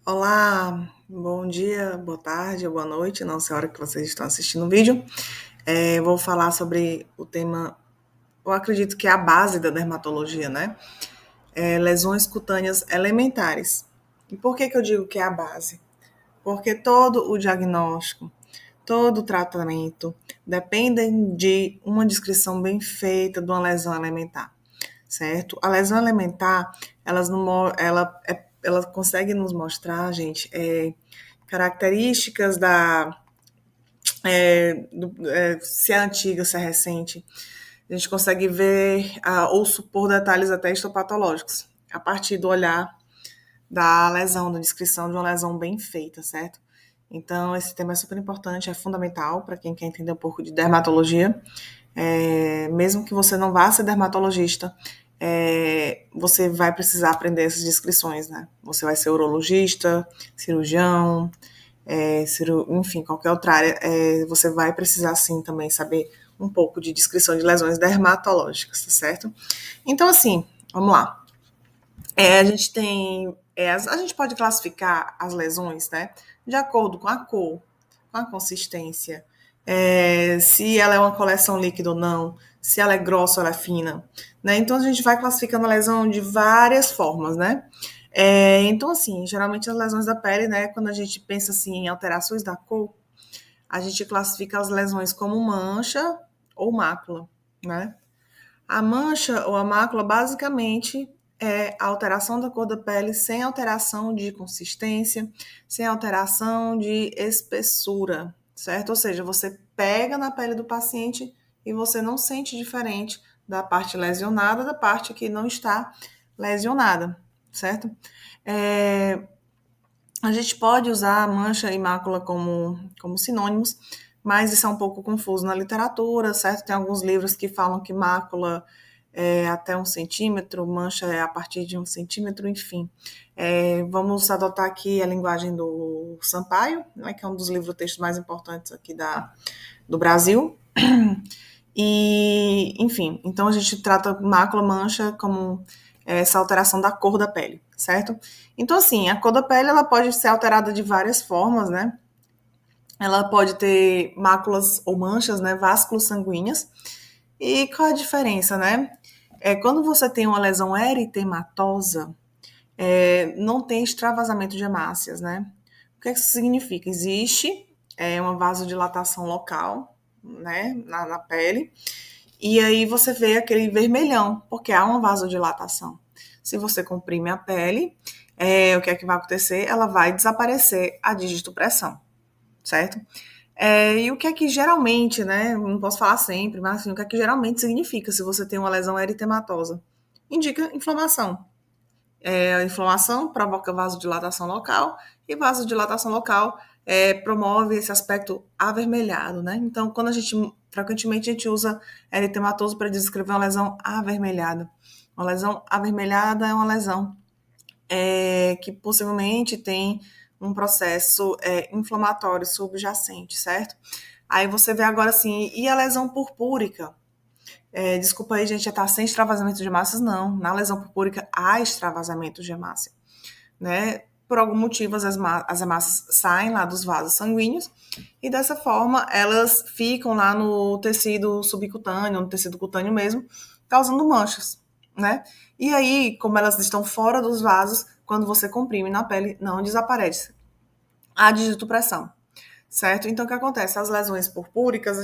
Olá, bom dia, boa tarde, boa noite, não sei a hora que vocês estão assistindo o vídeo. Vou falar sobre o tema, eu acredito que é a base da dermatologia, né? Lesões cutâneas elementares. E por que eu digo que é a base? Porque todo o diagnóstico, todo o tratamento dependem de uma descrição bem feita de uma lesão elementar, certo? A lesão elementar, ela consegue nos mostrar, gente, características se é antiga, se é recente. A gente consegue ver ou supor detalhes até histopatológicos, a partir do olhar da lesão, da descrição de uma lesão bem feita, certo? Então, esse tema é super importante, é fundamental para quem quer entender um pouco de dermatologia. Mesmo que você não vá ser dermatologista, você vai precisar aprender essas descrições, né? Você vai ser urologista, cirurgião, enfim, qualquer outra área, você vai precisar sim também saber um pouco de descrição de lesões dermatológicas, tá certo? Então, assim, vamos lá. A gente tem. A gente pode classificar as lesões, né? De acordo com a cor, com a consistência, se ela é uma coleção líquida ou não, se ela é grossa ou ela é fina, né? Então a gente vai classificando a lesão de várias formas, né? Então, assim, geralmente as lesões da pele, né? Quando a gente pensa assim em alterações da cor, a gente classifica as lesões como mancha ou mácula, né? A mancha ou a mácula, basicamente, é a alteração da cor da pele sem alteração de consistência, sem alteração de espessura, certo? Ou seja, você pega na pele do paciente e você não sente diferente da parte lesionada da parte que não está lesionada, certo? É, a gente pode usar mancha e mácula como sinônimos, mas isso é um pouco confuso na literatura, certo? Tem alguns livros que falam que mácula é até 1 centímetro, mancha é a partir de 1 centímetro, enfim. Vamos adotar aqui a linguagem do Sampaio, né, que é um dos livros-textos mais importantes aqui do Brasil. E, enfim, então a gente trata mácula, mancha como essa alteração da cor da pele, certo? Então, assim, a cor da pele ela pode ser alterada de várias formas, né? Ela pode ter máculas ou manchas, né? Vásculos sanguíneos. E qual a diferença, né? Quando você tem uma lesão eritematosa, não tem extravasamento de hemácias, né? O que isso significa? Existe uma vasodilatação local, né, na pele, e aí você vê aquele vermelhão, porque há uma vasodilatação. Se você comprime a pele, o que é que vai acontecer? Ela vai desaparecer a digitopressão, certo? E o que é que geralmente, né? Não posso falar sempre, mas assim, o que é que geralmente significa se você tem uma lesão eritematosa? Indica inflamação. A inflamação provoca vasodilatação local e vasodilatação local promove esse aspecto avermelhado, né? Então, quando frequentemente a gente usa eritematoso para descrever uma lesão avermelhada. Uma lesão avermelhada é uma lesão que possivelmente tem um processo inflamatório subjacente, certo? Aí você vê agora assim, e a lesão purpúrica? Desculpa aí, gente, já tá sem extravasamento de hemácias? Não. Na lesão purpúrica há extravasamento de hemácia, né? Por algum motivo, as hemácias saem lá dos vasos sanguíneos e dessa forma elas ficam lá no tecido subcutâneo, no tecido cutâneo mesmo, causando manchas, né? E aí, como elas estão fora dos vasos, quando você comprime na pele, não desaparece a digitopressão, certo? Então, o que acontece? As lesões purpúricas,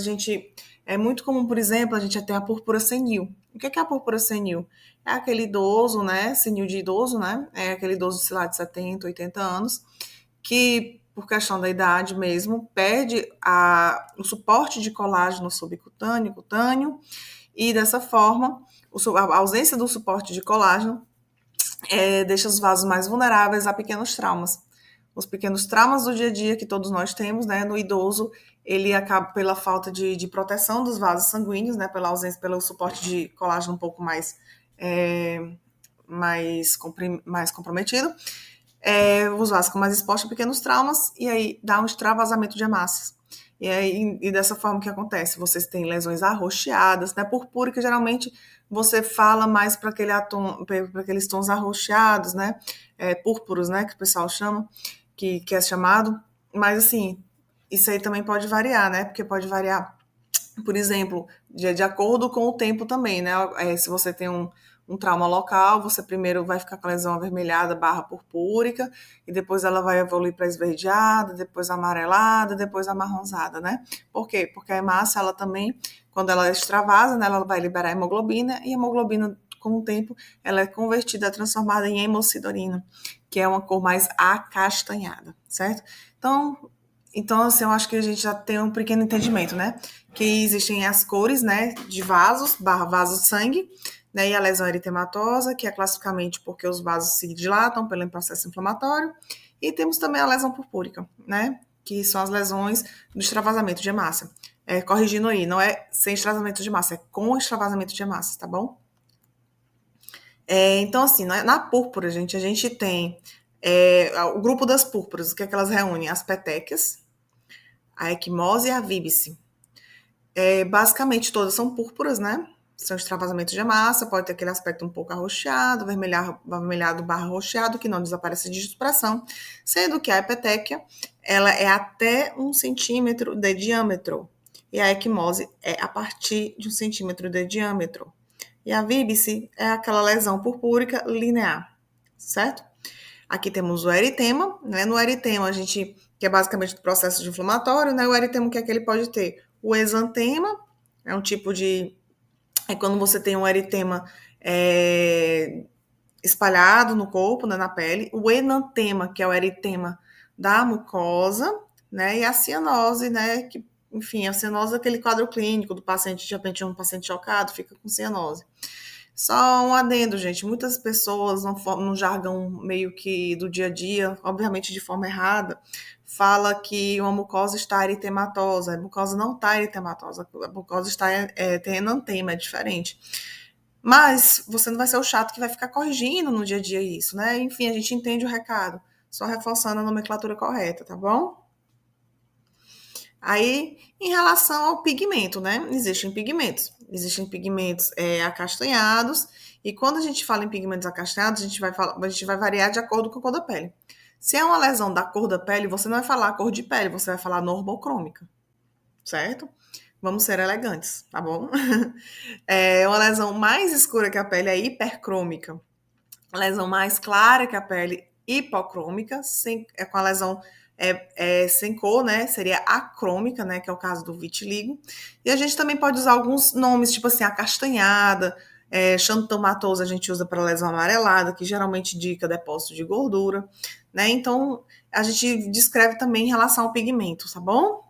é muito comum, por exemplo, a gente ter a púrpura senil. O que é a púrpura senil? É aquele idoso, né? Senil de idoso, né? É aquele idoso, sei lá, de 70, 80 anos, que, por questão da idade mesmo, perde o suporte de colágeno subcutâneo, cutâneo, e dessa forma, a ausência do suporte de colágeno deixa os vasos mais vulneráveis a pequenos traumas. Os pequenos traumas do dia a dia que todos nós temos, né? No idoso, ele acaba pela falta de proteção dos vasos sanguíneos, né? Pela ausência, pelo suporte de colágeno um pouco mais comprometido. Os vasos ficam mais expostos a pequenos traumas e aí dá um extravasamento de hemácias. E dessa forma o que acontece? Vocês têm lesões arroxeadas, né? Purpúrica geralmente você fala mais para aqueles tons arroxeados, né? Púrpuros, né? Que o pessoal chama, que é chamado. Mas assim, isso aí também pode variar, né? Porque pode variar, por exemplo, de acordo com o tempo também, né? Se você tem um trauma local, você primeiro vai ficar com a lesão avermelhada barra purpúrica, e depois ela vai evoluir para esverdeada, depois amarelada, depois amarronzada, né? Por quê? Porque a hemácia, ela também, quando ela extravasa, né, ela vai liberar hemoglobina, e a hemoglobina, com o tempo, ela é convertida, transformada em hemocitorina, que é uma cor mais acastanhada, certo? Então, assim, eu acho que a gente já tem um pequeno entendimento, né? Que existem as cores, né, de vasos, barra vaso de sangue, né, e a lesão eritematosa, que é classicamente porque os vasos se dilatam pelo processo inflamatório, e temos também a lesão purpúrica, né, que são as lesões do extravasamento de hemácia. Corrigindo aí, não é sem extravasamento de hemácia, é com extravasamento de hemácia, tá bom? Então, assim, na púrpura, gente, a gente tem o grupo das púrpuras, o que é que elas reúnem? As petequias, a equimose e a víbice. Basicamente todas são púrpuras, né? São extravasamentos de massa, pode ter aquele aspecto um pouco arroxeado, avermelhado barra arroxeado, que não desaparece de expressão, sendo que a epitéquia, ela é até 1 centímetro de diâmetro, e a equimose é a partir de 1 centímetro de diâmetro. E a víbice é aquela lesão purpúrica linear, certo? Aqui temos o eritema, né? No eritema, a gente, que é basicamente o processo de inflamatório, né? O eritema, o que é que ele pode ter? O exantema, é um tipo de. É quando você tem um eritema espalhado no corpo, né, na pele. O enantema, que é o eritema da mucosa, né? E a cianose, né? Que, enfim, a cianose é aquele quadro clínico do paciente, de repente, um paciente chocado, fica com cianose. Só um adendo, gente. Muitas pessoas, no jargão meio que do dia a dia, obviamente de forma errada, fala que uma mucosa está eritematosa. A mucosa não está eritematosa. A mucosa está tem enantema, é diferente. Mas você não vai ser o chato que vai ficar corrigindo no dia a dia isso, né? Enfim, a gente entende o recado. Só reforçando a nomenclatura correta, tá bom? Aí, em relação ao pigmento, né? Existem pigmentos. Existem pigmentos acastanhados. E quando a gente fala em pigmentos acastanhados, a gente vai variar de acordo com a cor da pele. Se é uma lesão da cor da pele, você não vai falar cor de pele, você vai falar normocrômica, certo? Vamos ser elegantes, tá bom? Uma lesão mais escura que a pele é hipercrômica. A lesão mais clara que a pele, hipocrômica, com a lesão sem cor, né? Seria acrômica, né? Que é o caso do vitiligo. E a gente também pode usar alguns nomes, tipo assim, acastanhada, xantomatosa a gente usa para lesão amarelada, que geralmente indica depósito de gordura, né? Então, a gente descreve também em relação ao pigmento, tá bom?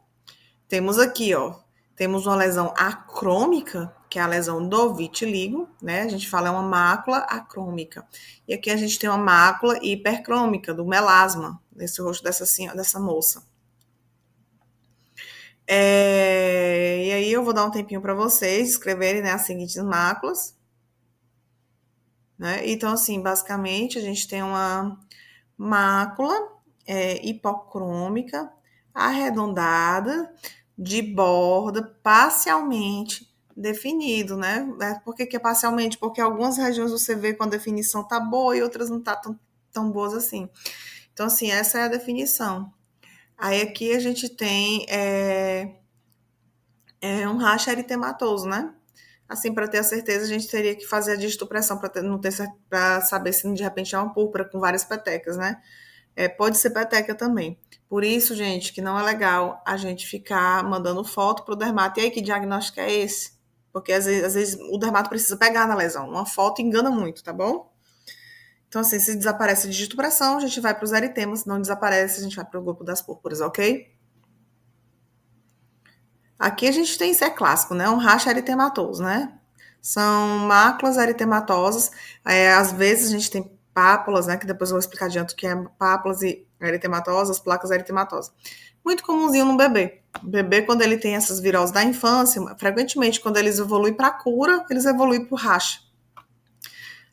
Temos aqui, ó, temos uma lesão acrômica, que é a lesão do vitiligo, né? A gente fala é uma mácula acrômica. E aqui a gente tem uma mácula hipercrômica, do melasma, nesse rosto dessa moça. E aí eu vou dar um tempinho para vocês escreverem, né, as seguintes máculas. Né? Então, assim, basicamente, a gente tem uma mácula hipocrômica, arredondada, de borda parcialmente definido, né? Por que é parcialmente? Porque algumas regiões você vê com a definição tá boa e outras não tá tão boas assim. Então, assim, essa é a definição. Aí aqui a gente tem um racha eritematoso, né? Assim, para ter a certeza, a gente teria que fazer a digitopressão para saber se de repente é uma púrpura com várias petecas, né? Pode ser peteca também. Por isso, gente, que não é legal a gente ficar mandando foto pro dermato. E aí, que diagnóstico é esse? Porque às vezes o dermato precisa pegar na lesão. Uma foto engana muito, tá bom? Então, assim, se desaparece a digitopressão, a gente vai para os eritemas. Se não desaparece, a gente vai para o grupo das púrpuras, ok? Aqui a gente tem, isso é clássico, né? Um racha eritematoso, né? São máculas eritematosas. Às vezes a gente tem pápulas, né? Que depois eu vou explicar adiante o que é pápulas e eritematosas, placas eritematosas. Muito comumzinho no bebê. O bebê, quando ele tem essas viroses da infância, frequentemente, quando eles evoluem para a cura, eles evoluem para o racha.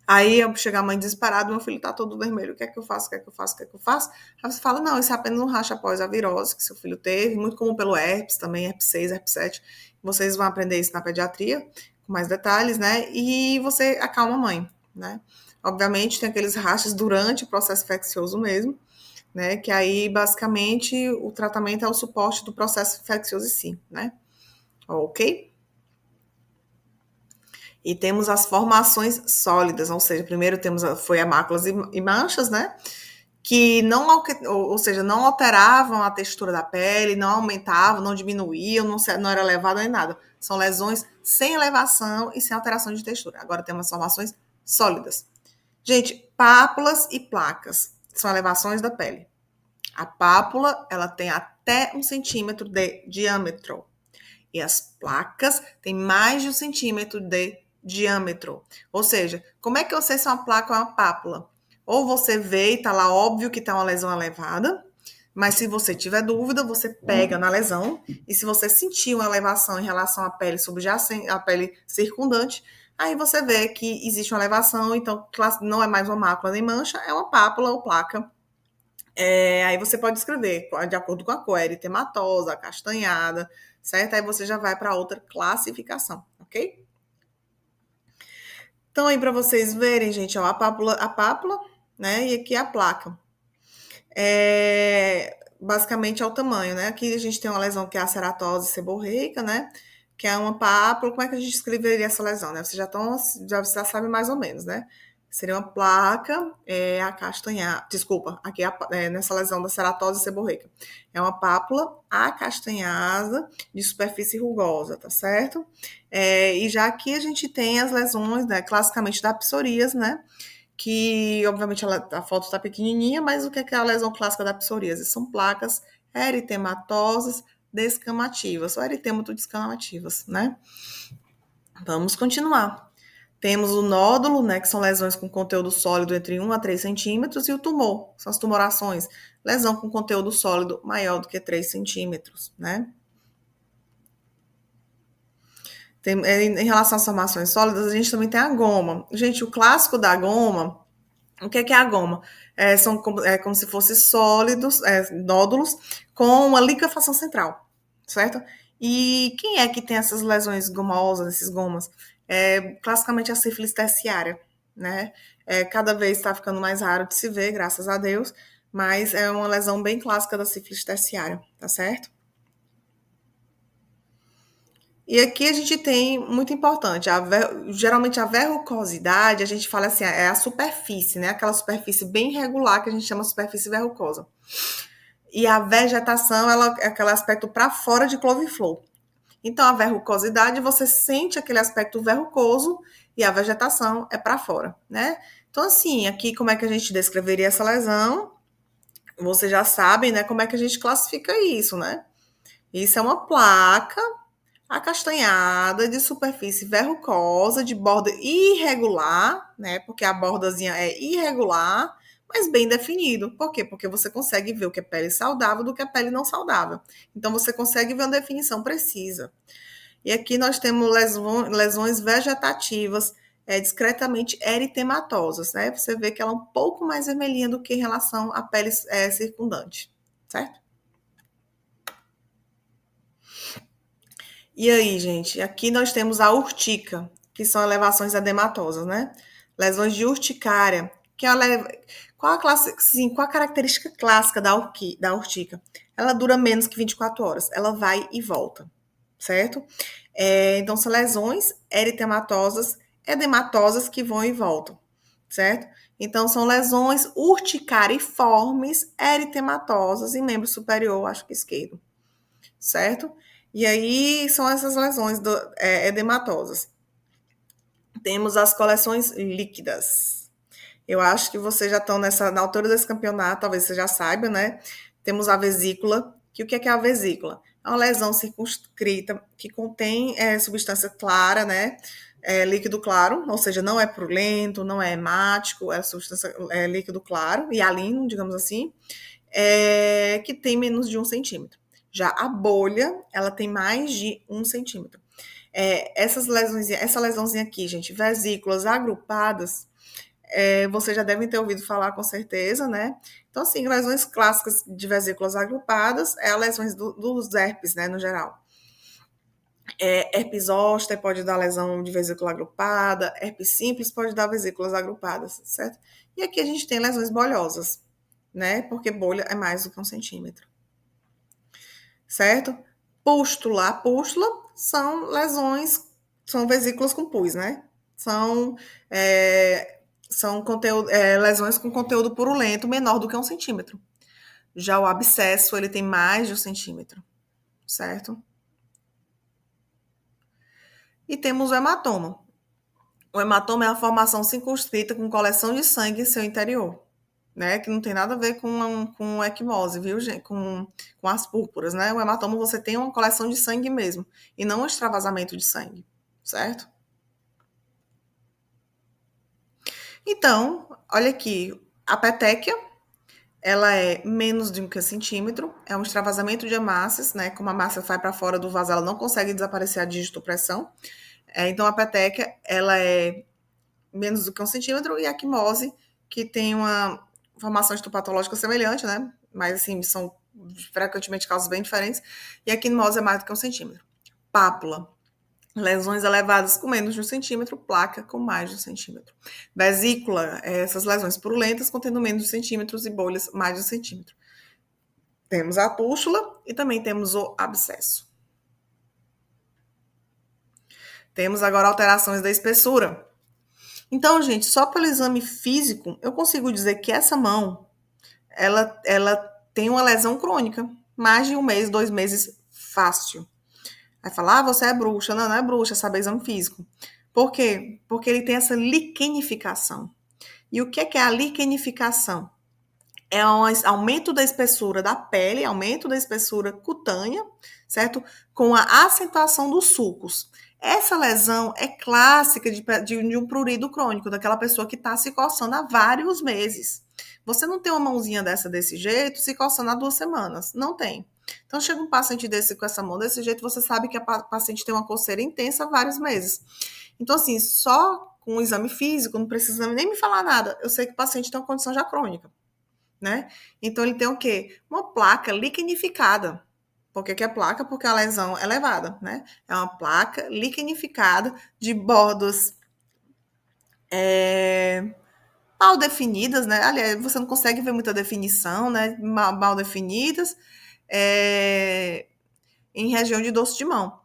Aí chega a mãe desesperada, meu filho tá todo vermelho, o que é que eu faço, o que é que eu faço, o que é que eu faço? Aí você fala, não, isso é apenas um racha após a virose que seu filho teve, muito comum pelo herpes também, herpes 6, herpes 7. Vocês vão aprender isso na pediatria. com mais detalhes, né? E você acalma a mãe, né? Obviamente, tem aqueles rachas durante o processo infeccioso mesmo, né? Que aí, basicamente, o tratamento é o suporte do processo infeccioso em si, né? Ok? E temos as formações sólidas, ou seja, primeiro temos foi a máculas e manchas, né? Que não, ou seja, não alteravam a textura da pele, não aumentavam, não diminuíam, não era elevado nem nada. São lesões sem elevação e sem alteração de textura. Agora temos as formações sólidas. Gente, pápulas e placas são elevações da pele. A pápula, ela tem até 1 centímetro de diâmetro. E as placas têm mais de 1 centímetro de diâmetro. Ou seja, como é que eu sei se uma placa ou uma pápula? Ou você vê e tá lá óbvio que tá uma lesão elevada, mas se você tiver dúvida, você pega na lesão, e se você sentir uma elevação em relação à pele subjacente, à pele circundante, aí você vê que existe uma elevação, então não é mais uma mácula nem mancha, é uma pápula ou placa. Aí você pode escrever de acordo com a cor, eritematosa, acastanhada, certo? Aí você já vai para outra classificação, ok? Então, aí para vocês verem, gente, ó, a pápula, né? E aqui a placa. Basicamente é o tamanho, né? Aqui a gente tem uma lesão que é a ceratose seborreica, né? Que é uma pápula. Como é que a gente escreveria essa lesão, né? Você já sabe mais ou menos, né? Seria uma placa acastanhada. Desculpa, aqui nessa lesão da ceratose seborreica. É uma pápula acastanhada de superfície rugosa, tá certo? E já aqui a gente tem as lesões, né? Classicamente da psoríase, né? Que, obviamente, a foto está pequenininha, mas o que é a lesão clássica da psoríase? São placas eritematosas descamativas, ou eritemato descamativas, né? Vamos continuar. Temos o nódulo, né, que são lesões com conteúdo sólido entre 1 a 3 centímetros, e o tumor, são as tumorações, lesão com conteúdo sólido maior do que 3 centímetros, né? Em relação às formações sólidas, a gente também tem a goma. Gente, o clássico da goma, o que é a goma? São como se fossem sólidos, nódulos, com uma liquefação central, certo? E quem é que tem essas lesões gomosas, esses gomas? Classicamente a sífilis terciária, né? Cada vez está ficando mais raro de se ver, graças a Deus, mas é uma lesão bem clássica da sífilis terciária, tá certo? E aqui a gente tem, muito importante, geralmente a verrucosidade, a gente fala assim, é a superfície, né? Aquela superfície bem regular que a gente chama superfície verrucosa. E a vegetação, ela é aquele aspecto para fora de couve-flor. Então, a verrucosidade, você sente aquele aspecto verrucoso e a vegetação é para fora, né? Então, assim, aqui como é que a gente descreveria essa lesão? Vocês já sabem, né? Como é que a gente classifica isso, né? Isso é uma placa acastanhada de superfície verrucosa, de borda irregular, né? Porque a bordazinha é irregular, mas bem definido. Por quê? Porque você consegue ver o que é pele saudável do que é pele não saudável. Então você consegue ver uma definição precisa. E aqui nós temos lesões vegetativas discretamente eritematosas, né? Você vê que ela é um pouco mais vermelhinha do que em relação à pele circundante, certo? E aí, gente, aqui nós temos a urtica, que são elevações edematosas, né? Lesões de urticária, que é qual a característica clássica da urtica? Ela dura menos que 24 horas, ela vai e volta, certo? Então, são lesões eritematosas, edematosas que vão e voltam, certo? Então, são lesões urticariformes eritematosas em membro superior, acho que esquerdo, certo? E aí são essas lesões edematosas. Temos as coleções líquidas. Eu acho que vocês já estão na altura desse campeonato, talvez você já saiba, né? Temos a vesícula, que o que é a vesícula? É uma lesão circunscrita que contém substância clara, né? Líquido claro, ou seja, não é purulento, não é hemático, é substância líquido claro, hialino, digamos assim, que tem menos de 1 centímetro. Já a bolha, ela tem mais de 1 centímetro. Essa lesãozinha aqui, gente, vesículas agrupadas, vocês já devem ter ouvido falar com certeza, né? Então, assim, lesões clássicas de vesículas agrupadas é as lesões dos herpes, né, no geral. Herpes zoster pode dar lesão de vesícula agrupada, herpes simples pode dar vesículas agrupadas, certo? E aqui a gente tem lesões bolhosas, né? Porque bolha é mais do que 1 centímetro, certo? Pústula. A pústula são lesões, são vesículas com pus, né? São, são lesões com conteúdo purulento menor do que 1 centímetro. Já o abscesso, ele tem mais de 1 centímetro, certo? E temos o hematoma. O hematoma é a formação circunscrita com coleção de sangue em seu interior, né? Que não tem nada a ver com equimose, viu, gente? Com as púrpuras, né? O hematoma você tem uma coleção de sangue mesmo, e não um extravasamento de sangue, certo? Então, olha aqui, a petequia, ela é menos de 1 centímetro, é um extravasamento de hemácias, né? Como a massa vai para fora do vaso, ela não consegue desaparecer a digitopressão. Então, a petequia, ela é menos do que 1 centímetro, e a quimose, que tem uma formação histopatológica semelhante, né? Mas, assim, são frequentemente causas bem diferentes, e a quimose é mais do que 1 centímetro. Pápula, lesões elevadas com menos de 1 centímetro, placa com mais de 1 centímetro. Vesícula, essas lesões purulentas contendo menos de centímetros e bolhas mais de 1 centímetro. Temos a pústula e também temos o abscesso. Temos agora alterações da espessura. Então, gente, só pelo exame físico, eu consigo dizer que essa mão, ela tem uma lesão crônica. Mais de 1 mês, 2 meses, fácil. Aí fala, você é bruxa. Não, não é bruxa, sabe exame físico. Por quê? Porque ele tem essa liquenificação. E o que é a liquenificação? É um aumento da espessura da pele, aumento da espessura cutânea, certo? Com a acentuação dos sulcos. Essa lesão é clássica de um prurido crônico, daquela pessoa que está se coçando há vários meses. Você não tem uma mãozinha desse jeito, se coçando há 2 semanas. Não tem. Então, chega um paciente desse com essa mão desse jeito, você sabe que a paciente tem uma coceira intensa há vários meses. Então, assim, só com o exame físico, não precisa nem me falar nada. Eu sei que o paciente tem uma condição já crônica, né? Então, ele tem o quê? Uma placa liquenificada. Por que é placa? Porque a lesão é elevada, né? É uma placa liquenificada de bordas mal definidas, né? Aliás, você não consegue ver muita definição, né? Mal definidas, em região de dorso de mão,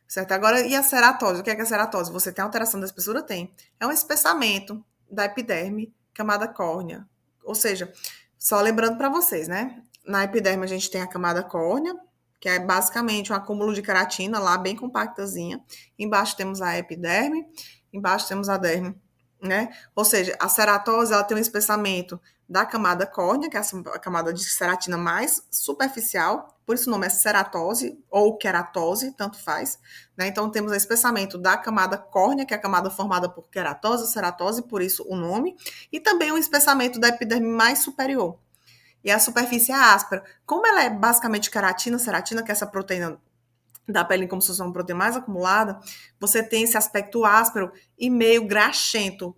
certo? Agora, e a ceratose? O que é a ceratose? Você tem alteração da espessura? Tem. É um espessamento da epiderme, camada córnea. Ou seja, só lembrando para vocês, né? Na epiderme a gente tem a camada córnea, que é basicamente um acúmulo de queratina lá, bem compactazinha. Embaixo temos a epiderme, embaixo temos a derme, né? Ou seja, a ceratose, ela tem um espessamento da camada córnea, que é a camada de ceratina mais superficial, por isso o nome é ceratose ou queratose, tanto faz, né? Então temos o espessamento da camada córnea, que é a camada formada por queratose, ceratose, por isso o nome, e também o espessamento da epiderme mais superior. E a superfície é áspera. Como ela é basicamente queratina, ceratina, que é essa proteína da pele como se fosse uma proteína mais acumulada, você tem esse aspecto áspero e meio graxento,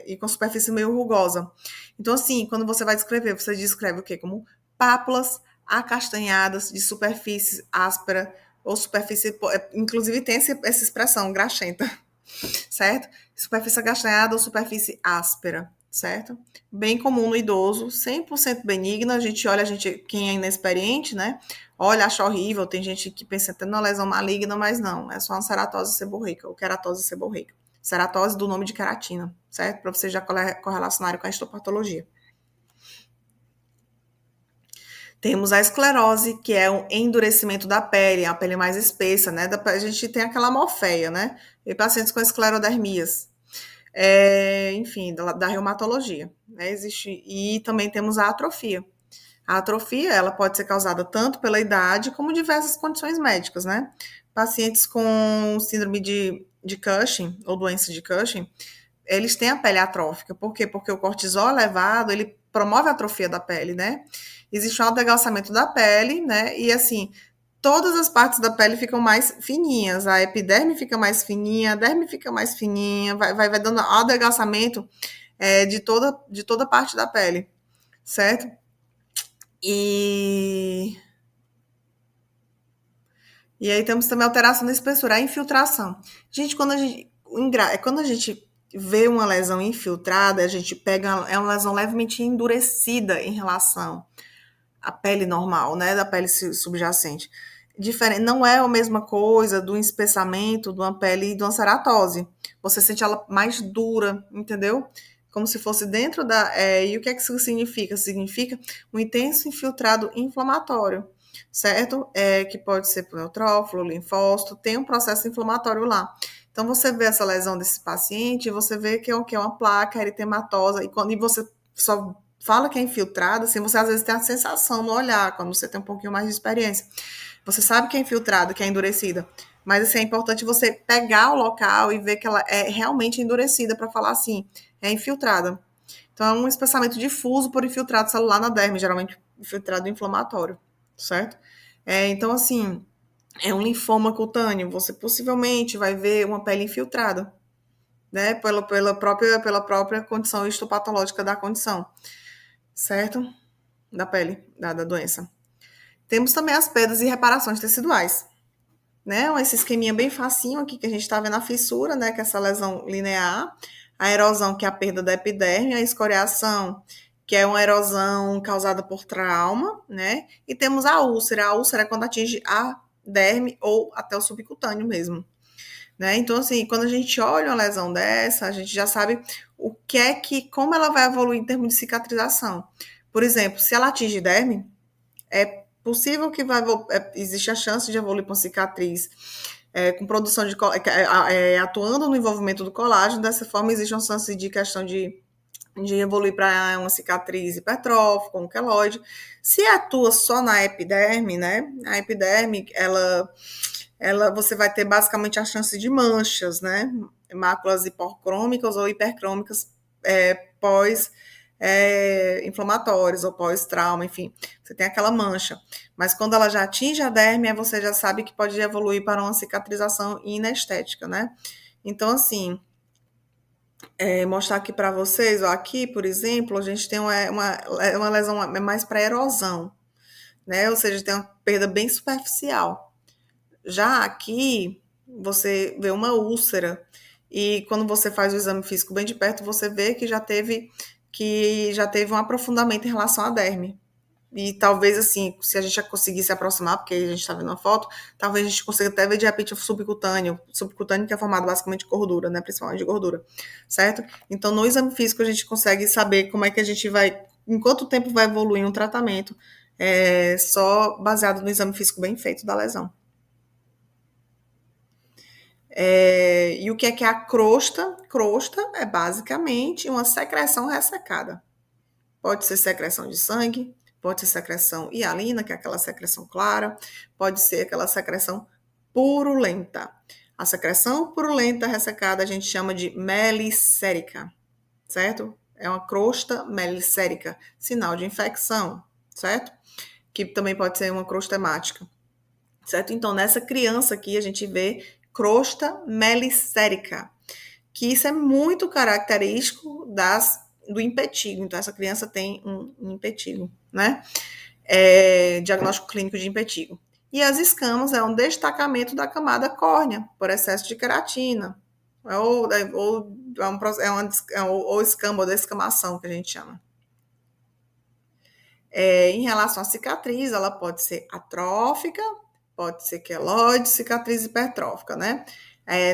e com superfície meio rugosa. Então, assim, quando você vai descrever, você descreve o quê? Como pápulas acastanhadas de superfície áspera ou superfície, inclusive tem essa expressão, graxenta, certo? Superfície acastanhada ou superfície áspera, certo? Bem comum no idoso, 100% benigna. A gente olha, quem é inexperiente, né? Olha, acha horrível. Tem gente que pensa até numa lesão maligna, mas não. É só uma ceratose seborreica ou queratose seborreica. Ceratose do nome de queratina, certo? Para vocês já correlacionarem com a histopatologia. Temos a esclerose, que é um endurecimento da pele, a pele mais espessa, né? A gente tem aquela morfeia, né? E pacientes com esclerodermias, enfim, da reumatologia, né? Existe, e também temos a atrofia. A atrofia, ela pode ser causada tanto pela idade como diversas condições médicas, né? Pacientes com síndrome de Cushing ou doença de Cushing, eles têm a pele atrófica. Por quê? Porque o cortisol elevado, ele promove a atrofia da pele, né? Existe um adelgaçamento da pele, né? E assim, todas as partes da pele ficam mais fininhas. A epiderme fica mais fininha, a derme fica mais fininha, vai dando adelgaçamento de toda parte da pele, certo? E E aí temos também alteração da espessura, a infiltração. Gente, quando a gente vê uma lesão infiltrada, a gente pega, é uma lesão levemente endurecida em relação à pele normal, né, da pele subjacente. Diferente, não é a mesma coisa do espessamento de uma pele e de uma ceratose. Você sente ela mais dura, entendeu? Como se fosse dentro da. E o que é que isso significa? Significa um intenso infiltrado inflamatório, certo? Que pode ser por neutrófilo, linfócito, tem um processo inflamatório lá. Então, você vê essa lesão desse paciente, você vê que é uma placa eritematosa, e você só fala que é infiltrada, assim, você às vezes tem a sensação no olhar, quando você tem um pouquinho mais de experiência. Você sabe que é infiltrada, que é endurecida. Mas assim, é importante você pegar o local e ver que ela é realmente endurecida para falar assim, é infiltrada. Então, é um espessamento difuso por infiltrado celular na derme, geralmente infiltrado inflamatório, certo? Então, assim, é um linfoma cutâneo. Você possivelmente vai ver uma pele infiltrada, né? Pela própria condição histopatológica da condição, certo? Da pele, da doença. Temos também as perdas e reparações teciduais, né? Esse esqueminha bem facinho aqui que a gente está vendo a fissura, né? Que é essa lesão linear, a erosão, que é a perda da epiderme, a escoriação, que é uma erosão causada por trauma, né? E temos a úlcera. A úlcera é quando atinge a derme ou até o subcutâneo mesmo, né? Então, assim, quando a gente olha uma lesão dessa, a gente já sabe como ela vai evoluir em termos de cicatrização. Por exemplo, se ela atinge derme, é possível que existe a chance de evoluir para uma cicatriz com produção de atuando no envolvimento do colágeno. Dessa forma, existe uma chance de questão de evoluir para uma cicatriz hipertrófica, um queloide. Se atua só na epiderme, né? A epiderme, você vai ter basicamente a chance de manchas, né? Máculas hipocrômicas ou hipercrômicas pós inflamatórios ou pós-trauma, enfim, você tem aquela mancha. Mas quando ela já atinge a derme, você já sabe que pode evoluir para uma cicatrização inestética, né? Então, assim, mostrar aqui para vocês, ó, aqui, por exemplo, a gente tem uma lesão mais para erosão, né? Ou seja, tem uma perda bem superficial. Já aqui, você vê uma úlcera, e quando você faz o exame físico bem de perto, você vê que já teve um aprofundamento em relação à derme. E talvez, assim, se a gente já conseguisse aproximar, porque a gente está vendo a foto, talvez a gente consiga até ver de repente o subcutâneo. Subcutâneo que é formado basicamente de gordura, né? Principalmente de gordura, certo? Então, no exame físico, a gente consegue saber como é que a gente vai, em quanto tempo vai evoluir um tratamento, só baseado no exame físico bem feito da lesão. E o que é a crosta? Crosta é basicamente uma secreção ressecada. Pode ser secreção de sangue, pode ser secreção hialina, que é aquela secreção clara, pode ser aquela secreção purulenta. A secreção purulenta ressecada a gente chama de melicérica, certo? É uma crosta melicérica, sinal de infecção, certo? Que também pode ser uma crosta hemática, certo? Então, nessa criança aqui, a gente vê crosta melicérica, que isso é muito característico do impetigo. Então, essa criança tem um impetigo, né? Diagnóstico clínico de impetigo. E as escamas é um destacamento da camada córnea por excesso de queratina, ou escama, ou descamação, que a gente chama. Em relação à cicatriz, ela pode ser atrófica, pode ser queloide, cicatriz hipertrófica, né?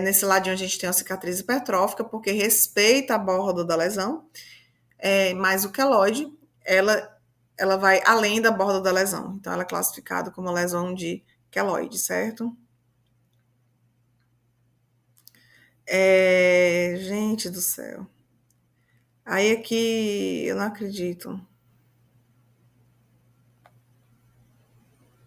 Nesse ladinho a gente tem a cicatriz hipertrófica, porque respeita a borda da lesão, mas o queloide, ela vai além da borda da lesão. Então, ela é classificada como lesão de queloide, certo? Gente do céu. Aí aqui, eu não acredito.